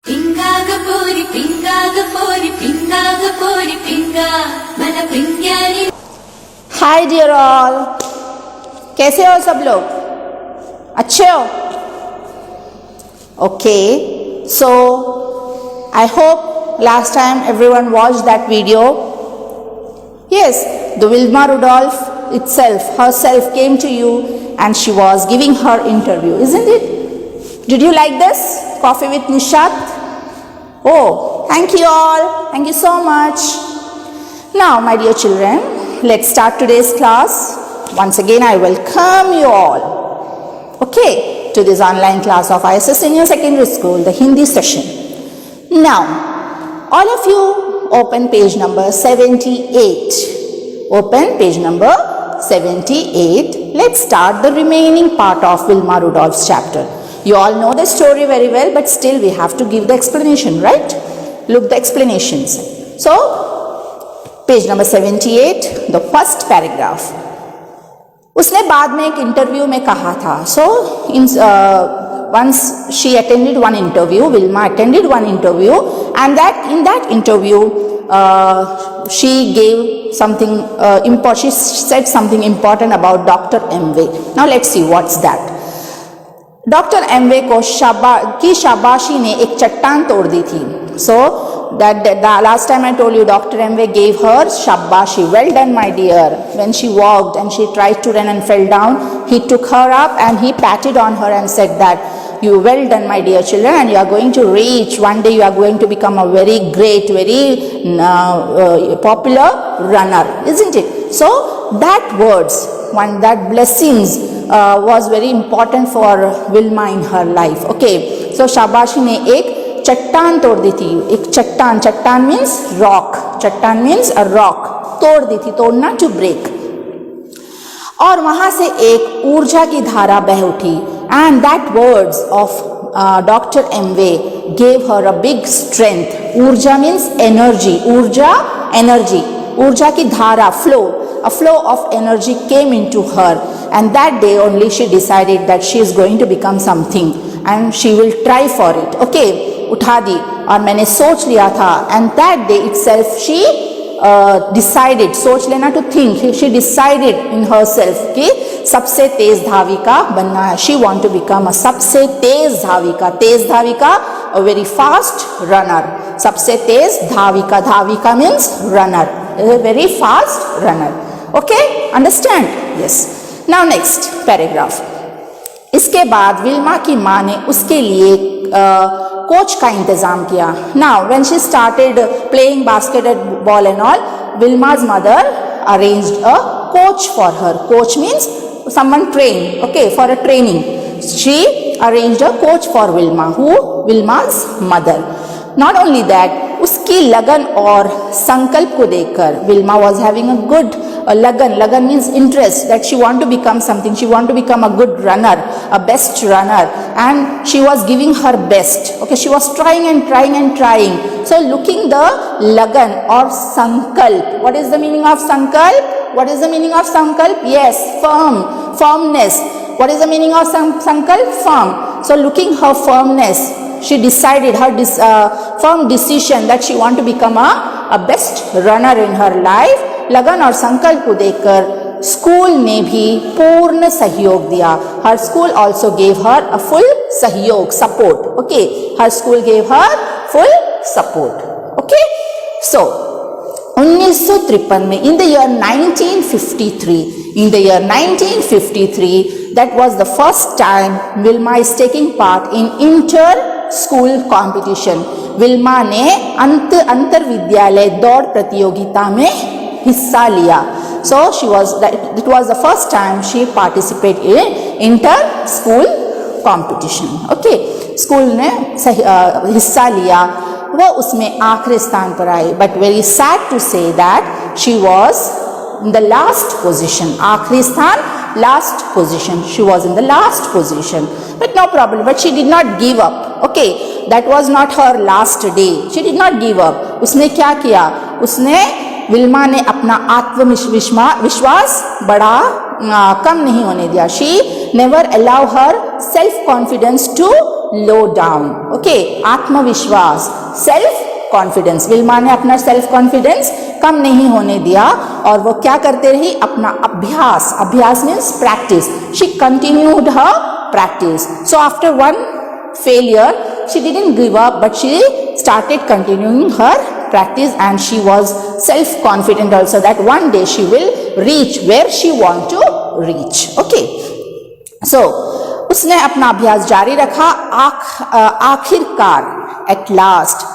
पिंगागपोरी पिंगागपोरी पिंगागपोरी पिंगा मन पिंग्यानी। Hi dear all, कैसे हो सब लोग? अच्छे हो? Okay, so I hope last time everyone watched that video. Yes, the Wilma Rudolph herself came to you and she was giving her interview, isn't it? Did you like this? Coffee with Nishat? Oh, thank you all. Thank you so much. Now, my dear children, let's start today's class. Once again, I welcome you all, okay, to this online class of ISS Senior Secondary School, the Hindi session. Now, all of you open page number 78. Open page number 78. Let's start the remaining part of Wilma Rudolph's chapter. You all know the story very well, but still we have to give the explanation, right? Look the explanations. So, page number 78, the first paragraph. उसने बाद में एक interview में कहा था, so once she attended one interview, Wilma attended one interview, and in that interview she gave something she said something important about Dr. M.V. Now let's see what's that. Doctor Amway को शाबाशी ने एक चट्टान तोड़ दी थी. So that last time I told you doctor Amway gave her shabashi. Well done my dear. When she walked and she tried to run and fell down, he took her up and he patted on her and said that you well done my dear children, and you are going to reach one day, you are going to become a very great, very popular runner, isn't it? So that words, that blessings was very important for Wilma in her life. Okay, so शाबाशी ने एक चट्टान तोड़ दी थी. एक चट्टान means rock. चट्टान means a rock. तोड़ दी थी, तोड़ना to break. और वहां से एक ऊर्जा की धारा बह उठी. And that words of Dr. M.V. gave her a big strength. ऊर्जा means energy. ऊर्जा, energy. ऊर्जा की धारा, flow. A flow of energy came into her, and that day only she decided that she is going to become something and she will try for it. Okay, उठा दी और मैंने सोच लिया था, and that day itself she decided, सोच लेना to think, she decided in herself कि सबसे तेज धाविका बनना है. She want to become a सबसे तेज धाविका. तेज धाविका, a very fast runner. सबसे तेज धाविका. धाविका means runner, a very fast runner. Okay, understand? Yes. Now next paragraph. इसके बाद विल्मा की माँ ने उसके लिए कोच का इंतजाम किया. Now when she started playing basketball and all, Wilma's mother arranged a coach for her. Coach means someone trained, okay, for a training. She arranged a coach for Wilma, Wilma's mother. Not only that, उसकी लगन और संकल्प को देखकर Wilma was having a good लगन means interest, that she want to become something, she want to become a good runner, a best runner, and she was giving her best. Okay, she was trying and trying. So looking the lagan or sankalp. What is the meaning of sankalp? What is the meaning of sankalp? Yes, firmness. What is the meaning of sankalp? Firm. So looking her firmness, she decided her firm decision that she want to become a best runner in her life. लगन और संकल्प को देखकर school ने भी पूर्ण सहयोग दिया. Her school also gave her a full sahyog, support. Okay, her school gave her full support. Okay, so 1953 में, in the year 1953, that was the first time Wilma is taking part in inter school competition. Wilma ने अंतर विद्यालय दौड़ प्रतियोगिता में हिस्सा लिया. So it was the first time she participated in inter school competition. Okay, school ने हिस्सा लिया, वह उसमें आखिरी स्थान पर आई. But very sad to say that she was in the last position. आखिरी स्थान, last position. She was in the last position. But no problem. But she did not give up. Okay, that was not her last day. She did not give up. उसने क्या किया? उसने Wilma ने अपना आत्मविश्वास कम नहीं होने दिया. She never allow her self confidence to low down. Okay, आत्मविश्वास, सेल्फ कॉन्फिडेंस. विल्मा ने अपना सेल्फ कॉन्फिडेंस कम नहीं होने दिया और वो क्या करते रही, अपना अभ्यास. अभ्यास means practice. She continued her practice. So after one failure, she didn't give up, but she started continuing her practice, and she was self-confident also that one day she will reach where she want to reach. Okay. So उसने अपना अभ्यास जारी रखा. आखिरकार at last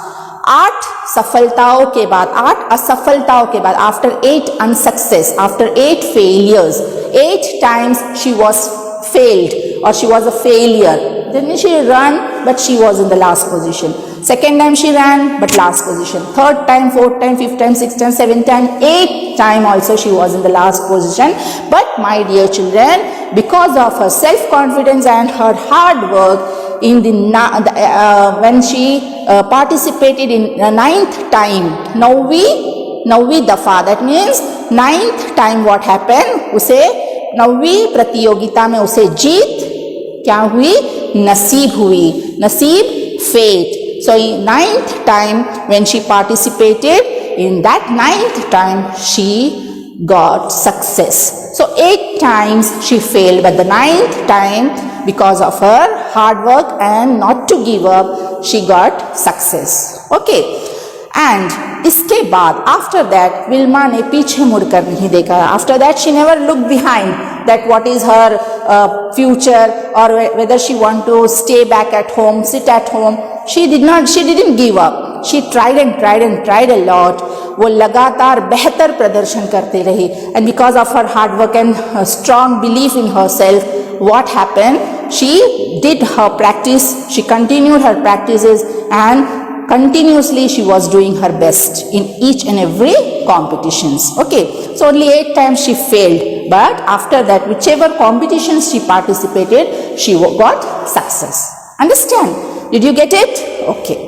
8 सफलताओं के बाद, 8 असफलताओं के बाद, after 8 unsuccess, after 8 failures, 8 times she was failed or she was a failure. Then she ran, but she was in the last position. Second time she ran, but last position. Third time, fourth time, fifth time, sixth time, seventh time, 8th time also she was in the last position. But my dear children, because of her self-confidence and her hard work, in the when she participated in the 9th time, नौवीं दफा, that means 9th time what happened, उसे 9वीं प्रतियोगिता में उसे जीत क्या हुई, नसीब हुई. नसीब, fate. So in 9th time when she participated, in that 9th time she got success. So 8 times she failed, but the 9th time, because of her hard work and not to give up, she got success. Okay. And इसके बाद after that Wilma ने पीछे मुड़कर नहीं देखा. After that she never looked behind that what is her future or whether she want to stay back at home, sit at home. She didn't give up. She tried and tried and tried a lot. वो लगातार बेहतर प्रदर्शन करते रही. And because of her hard work and her strong belief in herself, what happened? She did her practice. She continued her practices and continuously she was doing her best in each and every competitions. Okay, so only 8 times she failed, but after that whichever competitions she participated, she got success. Understand? Did you get it? Okay.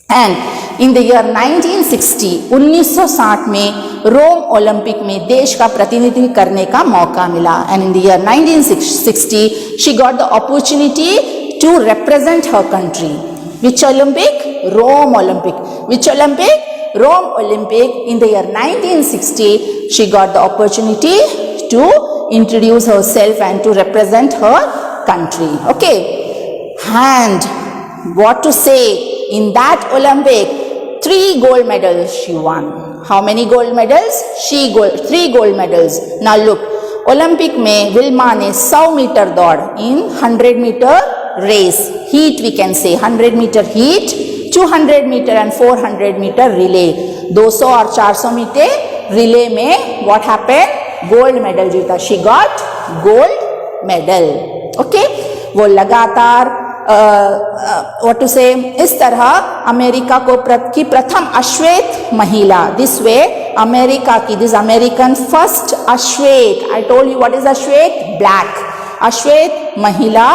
And in the year 1960, 1960 में रोम Olympic में देश का प्रतिनिधित्व करने का मौका मिला. And in the year 1960, she got the opportunity to represent her country. Which Olympic? Rome Olympic. Which Olympic? Rome Olympic. In the year 1960, she got the opportunity to introduce herself and to represent her country. Okay. And what to say? In that Olympic, 3 gold medals she won. How many gold medals? 3 gold medals. Now look, Olympic में Wilma ने 100 metre दौड़, in 100 meter race, heat we can say, 100 meter heat, 200 meter and 400 meter relay. 200 और 400 metre relay में what happened? Gold medal जीता. She got gold medal. Okay? वो लगातार what to say, इस तरह अमेरिका की प्रथम अश्वेत महिला, this way अमेरिका की, this American first अश्वेत, I told you what is अश्वेत? Black. अश्वेत महिला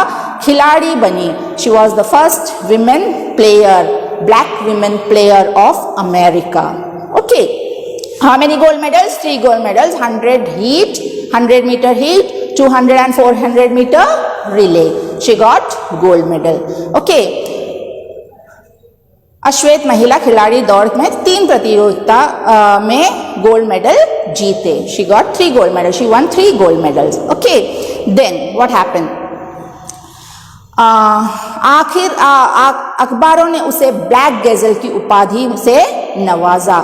खिलाड़ी बनी. She was the first women player, black women player of America. Okay. How many gold medals? 3 gold medals. 100 heat, 100 meter heat, 200 and 400 meter relay. She got gold medal. Okay. अश्वेत महिला खिलाड़ी दौड़ में 3 प्रतियोगिता में gold medal जीते. She got 3 gold medals. She won 3 gold medals. Okay. Then what happened? आखिर अखबारों ने उसे ब्लैक गैजल की उपाधि से नवाजा.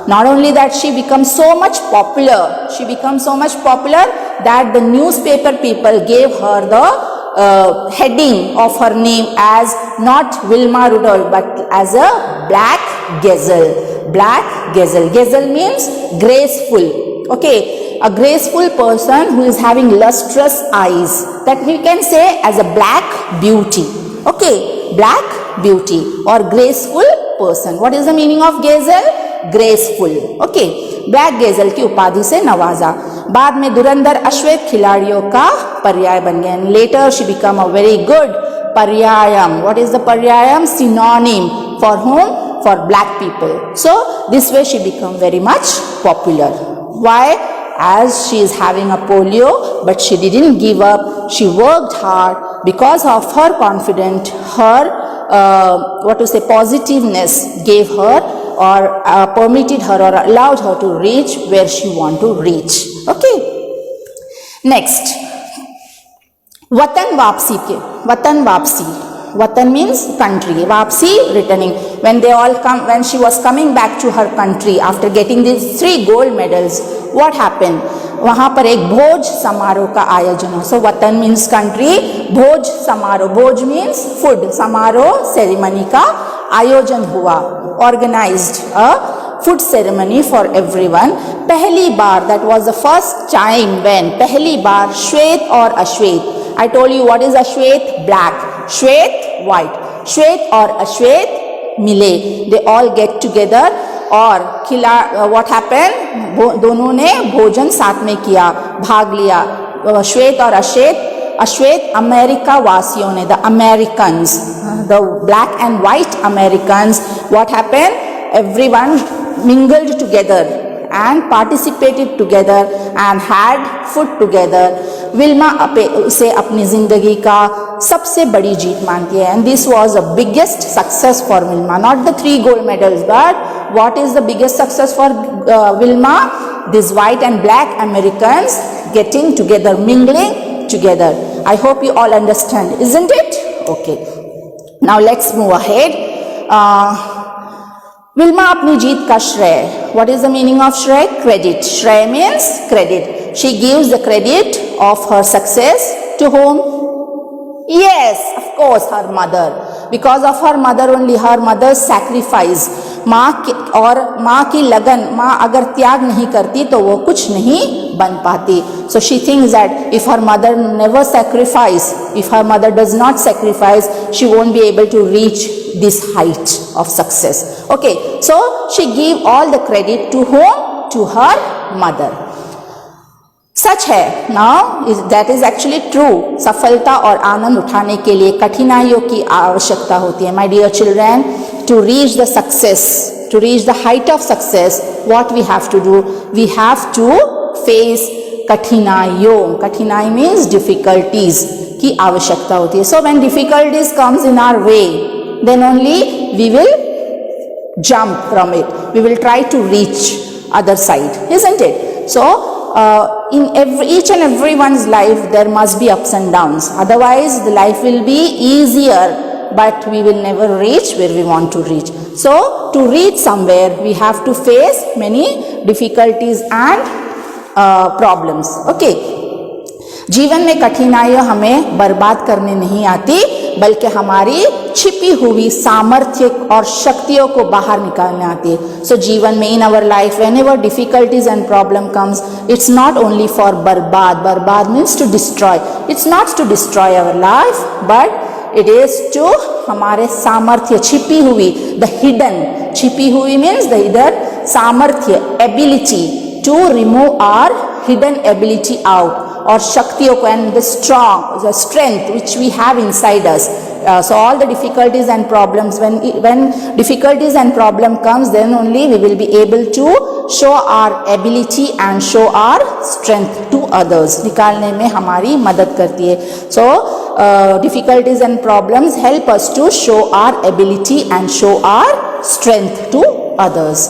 Not only that, she became so much popular. She became so much popular that the newspaper people gave her the heading of her name as not Wilma Rudolph but as a black gazelle. Black gazelle. Gazelle means graceful. Okay, a graceful person who is having lustrous eyes. That we can say as a black beauty. Okay, black beauty or graceful person. What is the meaning of gazelle? Graceful. Okay, black gazelle की उपाधि से नवाजा. बाद में धुरंधर अश्वेत खिलाड़ियों का पर्याय बन गए. And later she became a very good paryayam. What is the paryayam? Synonym for whom? For black people. So this way she became very much popular. Why? As she is having a polio, but she didn't give up. She worked hard because of her confidence, her positiveness gave her or permitted her or allowed her to reach where she want to reach. Okay. Next, Watan Vapsi ke. Watan Vapsi. Watan means country. Vapsi, returning. When she was coming back to her country after getting these 3 gold medals, what happened? वहाँ पर एक भोज समारोह का आयोजन हो. So वतन means country, भोज समारोह. भोज means food. समारोह सेरेमनी का आयोजन हुआ. Organized a food ceremony for everyone. पहली बार, that was the first time when पहली बार श्वेत और अश्वेत. I told you what is अश्वेत? Black. श्वेत white. श्वेत और अश्वेत मिले. They all get together और what happened? दोनों ने भोजन साथ में किया, भाग लिया. श्वेत और अश्वेत अमेरिका वासियों ने, the Americans, the black and white Americans, what happened? Everyone mingled together and participated together and had food together. Wilma उसे अपनी जिंदगी का सबसे बड़ी जीत मानती है. And this was the biggest success for Vilma. Not the 3 gold medals, but what is the biggest success for Vilma? These white and black Americans getting together, mingling together. I hope you all understand, isn't it? Okay. Now let's move ahead. Wilma अपनी जीत का श्रेय. What is the meaning of श्रेय? Credit. श्रेय means credit. She gives the credit of her success to whom? Yes, of course, her mother. Because of her mother only, her mother's sacrifice. माँ की लगन, माँ अगर त्याग नहीं करती तो वो कुछ नहीं बन पाती. So she thinks that if her mother never sacrifice, if her mother does not sacrifice, she won't be able to reach this height of success. Okay, so she gave all the credit to whom? To her mother. सच है. Now that is actually true. सफलता और आनंद उठाने के लिए कठिनाइयों की आवश्यकता होती है. My dear children, to reach the success, to reach the height of success, what we have to do? We have to face कठिनाइयों. कठिनाई मीन्स डिफिकल्टीज की आवश्यकता होती है. So when difficulties comes in our way, then only we will jump from it. We will try to reach other side, isn't it? So in each and everyone's life there must be ups and downs. Otherwise the life will be easier, but we will never reach where we want to reach. So to reach somewhere we have to face many difficulties and problems. Okay. जीवन में कठिनाइयां हमें बर्बाद करने नहीं आती, बल्कि हमारी छिपी हुई सामर्थ्य और शक्तियों को बाहर निकालने आती है. सो जीवन में, in our life, whenever difficulties and problem comes, it's not only for बर्बाद means to destroy. It's not to destroy our life, but it is to हमारे सामर्थ्य, छिपी हुई, द हिडन, छिपी हुई मीन्स द हिडन सामर्थ्य, ability to remove our hidden ability out, और शक्तियों को, and the strength which we have inside us. So all the difficulties and problems, when difficulties and problem comes, then only we will be able to show our ability and show our strength to others. निकालने में हमारी मदद करती है. So difficulties and problems help us to show our ability and show our strength to others.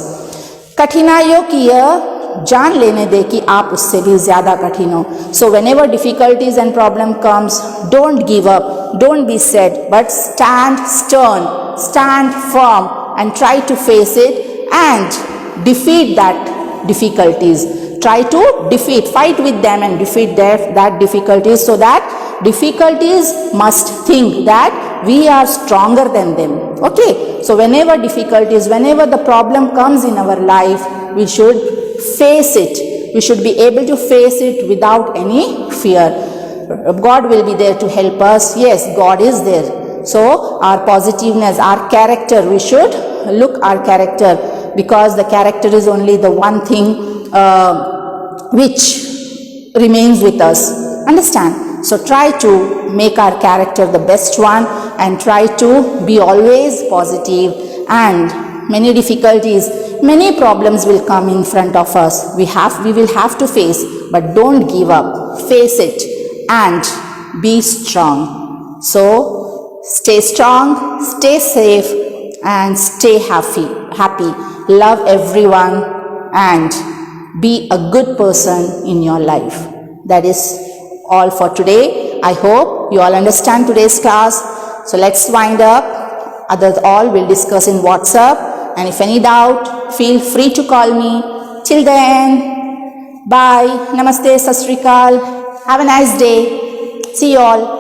कठिनाइयों की यह जान लेने दे कि आप उससे भी ज्यादा कठिन हो. सो whenever difficulties and problem comes, don't give up, don't be sad, but stand stern, stand firm and try to face it and defeat that difficulties. Try to fight with them and defeat that difficulties, so that difficulties must think that we are stronger than them. Okay, so whenever difficulties, whenever the problem comes in our life, we should face it. We should be able to face it without any fear. God will be there to help us. Yes, God is there. So our positiveness, our character, we should look our character, because the character is only the one thing which remains with us. Understand? So try to make our character the best one and try to be always positive. And many difficulties, many problems will come in front of us. We will have to face, but don't give up. Face it and be strong. So stay strong, stay safe, and stay happy. Love everyone and be a good person in your life. That is all for today. I hope you all understand today's class. So let's wind up. Others all will discuss in WhatsApp, and if any doubt, feel free to call me. Till then, bye. Namaste, Sat Sri Akal. Have a nice day. See you all.